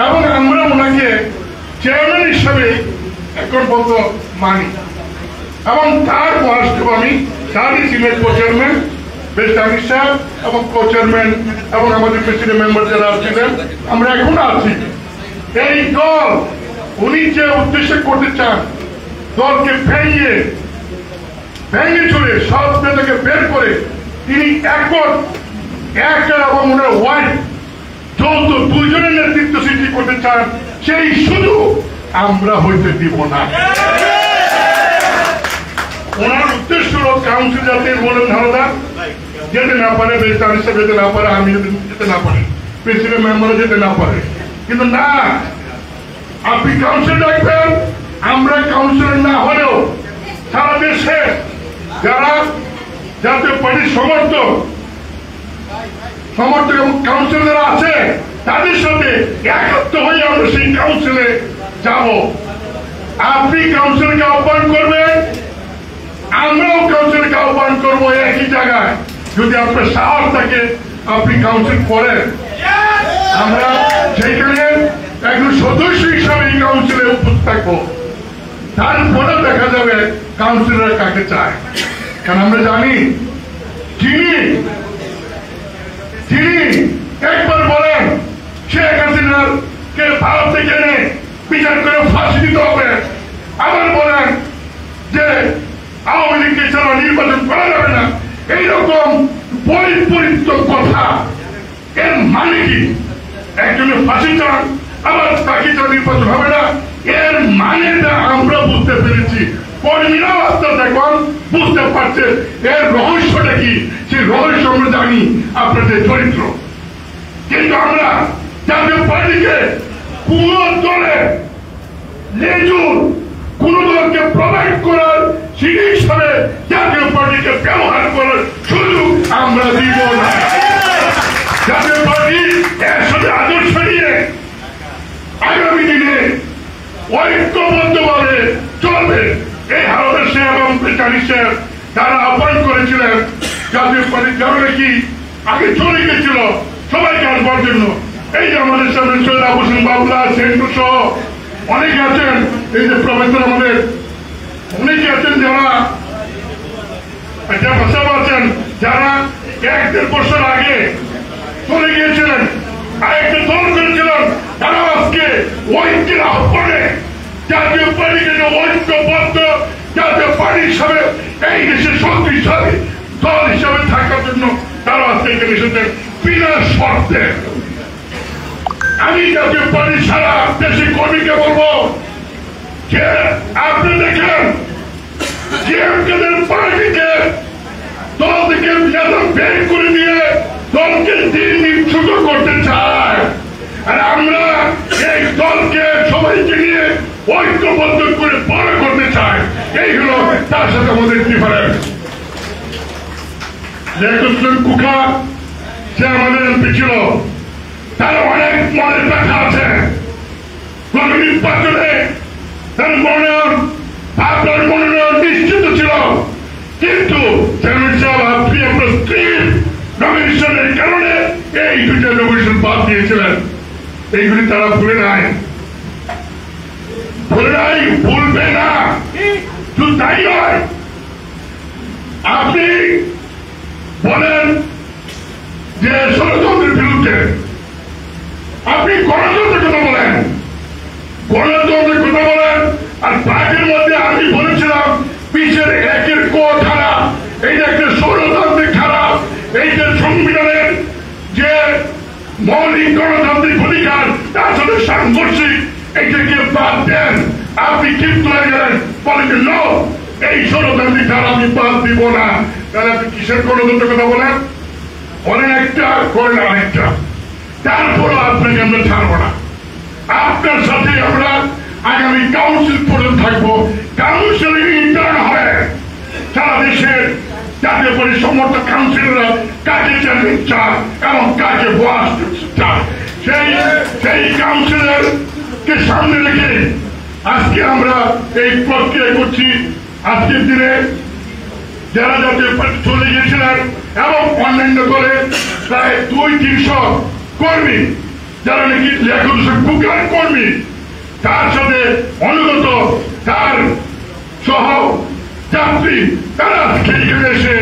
এবং আমরা ওনাকে চেয়ারম্যান হিসাবে এখন পর্যন্ত মানি এবং তার বয়স আমি তারই ছিলেন কো-চেয়ারম্যান বেস্টামির সাহেব এবং কো-চেয়ারম্যান এবং আমাদের প্রেসিডেন্ট মেম্বার যারা ছিলেন আমরা এখন আছি। এই দল উনি যে উদ্দেশ্যে করতে চান দলকে ভেঙে চলে সব নেতাকে বের করে তিনি একা এবং ওনার ওয়াইফ যৌথ দুজনের নেতৃত্ব সৃষ্টি করতে চান, সেই শুধু আমরা হইতে দিব না। ওনার উদ্দেশ্য হল কাউন্সিল যাতে বলেন ধারণা যেতে না পারে, বেস্টার হিসেবে যেতে না পারে, আমি যদি যেতে না পারি, প্রেসিডেন্ট মেম্বারও যেতে না পারে, কিন্তু না আপনি কাউন্সিল ডাকবেন। আমরা কাউন্সিলর না হলেও সারা দেশে যারা জাতীয় পার্টির সমর্থক এবং কাউন্সিলর আছে তাদের সাথে একত্র হয়ে আমরা সেই কাউন্সিলে যাব। আপনি কাউন্সিলকে আহ্বান করবেন, আমরাও কাউন্সিলকে আহ্বান করবো একই জায়গায়। যদি আপনার সাহস থাকে আপনি কাউন্সিল করেন, আমরা সেইখানে একজন সদস্য হিসাবে এই কাউন্সিলে উপস্থিত থাকবো। তারপরে দেখা যাবে কাউন্সিলর কাকে চায়। কারণ আমরা জানি যিনি একবার বলেন শেখ হাসিনার কে ভারত থেকে এনে বিচার করে ফাঁসি দিতে হবে, আবার বলেন যে আওয়ামী লীগকে ছাড়া নির্বাচন করা যাবে না, এইরকম বৈপরীত্য কথা। এর মানে কি? একজনের ফাঁসি চান আবার তাকে ছাড়া নির্বাচন হবে না, এর মানেটা আমরা বুঝতে পেরেছি। কর্মীরাও আস্তে এখন বুঝতে পারছে এর রহস্যটা কি। সেই রহস্য আমরা জানি আপনাদের চরিত্র। কিন্তু আমরা জাতীয় পার্টিকে কোন দলে লেজুর কোন দলকে প্রোভাইড করার সিঁড়ি হিসাবে জাতীয় পার্টিকে ব্যবহার করার সুযোগ আমরা দিব না। জাতীয় পার্টি এর সাথে আদর্শ নিয়ে আগামী দিনে ঐক্যবদ্ধভাবে চলবে। এই হারদের সাহেব এবং পেটারি সাহেব তারা আহ্বান করেছিলেন জাতীয় পার্টির কারণে কি আগে চলে গেছিল সবাইকে আসবার জন্য। এই যে আমাদের সামনে সৈয়দ আবু হোসেন বাবুলা সেন্টু সহ অনেকে আছেন, এই যে প্রফেসর আমাদের অনেকে আছেন যারা আছেন যারা 1-1.5 বছর আগে চলে গিয়েছিলেন, আরেকটা দল করেছিলেন। তারা আজকে ঐক্যের আহ্বানে জাতীয় পার্টিকে ঐক্যবদ্ধ জাতীয় পার্টি হিসাবে এই দেশের শক্তিশালী দল হিসাবে থাকার জন্য তারা আজকে এখানে এসেছেন বিনা শর্তে। আমি জাতীয় পার্টি সারা দেশের কর্মীকে বলবো যে আপনি দেখেন জিএমকেদের পার্টিকে দল থেকে বের করে দিয়ে দলকে দিন ছোট করতে চায়, আর আমরা এই দলকে সবাইকে নিয়ে ঐক্যবদ্ধ করে বড় করতে চাই। এই হলো তার সাথে আমাদের ডিফারেন্স। কুকা সে আমাদের এমপি ছিল, তার অনেক মনের ব্যথা আছে। গত নির্বাচনে তার আপনার মনোনয়ন নিশ্চিত ছিল, কিন্তু আপনি আপনার স্ত্রীর নমিনেশনের কারণে এই দুইটা নমিনেশন বাদ দিয়েছিলেন। এইগুলি তারা ভুলে নাই, ভুলবে না। শুধু তাই নয়, আপনি বলেন যে ষড়যন্ত্রের বিরুদ্ধে, আপনি গণতন্ত্রের কথা বলেন, আর পার্টির মধ্যে আমি বলেছিলাম পিছের একের খারাপ, এইটা একটা ষড়যন্ত্রের খারাপ। এইটা সংবিধানের যে মৌলিক গণতান্ত্রিক অধিকার তার সাথে সাংঘর্ষিক, এইটাকে বাদ দেন। আপনি ক্ষিপ্ত হয়ে গেলেন, বলেন যে নো, এই ষড়যন্ত্রিক ধারা আমি বাদ দিব না। তাহলে আপনি কিসের গণতন্ত্রের কথা বলেন? বলেন একটা, করেন আরেকটা। তারপরও আপনাকে আমরা ছাড়বো না। আপনার সাথে আমরা আগামী কাউন্সিল পর্যন্ত থাকবো। কাউন্সিলিং ইন্টার্ন হয়ে সারা দেশের জাতীয় পার্টির সমর্থক কাউন্সিলররা কাকে চেয়ারম্যান চান এবং কাকে বস চান, সেই কাউন্সিলর কে সামনে রেখে আজকে আমরা এই প্রক্রিয়া করছি। আজকের দিনে যারা জাতীয় পার্টি চলে গিয়েছিলেন এবং অন্যান্য দলে প্রায় 200-300 কর্মী যারা নাকি লেখক বুকার কর্মী, তার সাথে অনুগত তার সহ যাত্রী, তারা আজকে এখানে এসে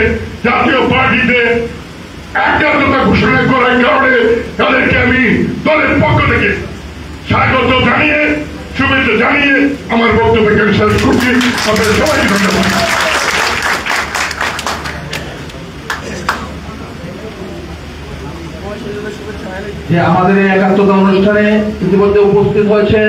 জাতীয় পার্টিতে একাত্মতা ঘোষণা করার কারণে তাদেরকে আমি দলের পক্ষ থেকে স্বাগত জানিয়ে, শুভেচ্ছা জানিয়ে আমার বক্তব্যকে শেষ করছি। আপনাদের সবাইকে ধন্যবাদ। যে আমাদের এই একাত্মতা অনুষ্ঠানে ইতিমধ্যে উপস্থিত হয়েছে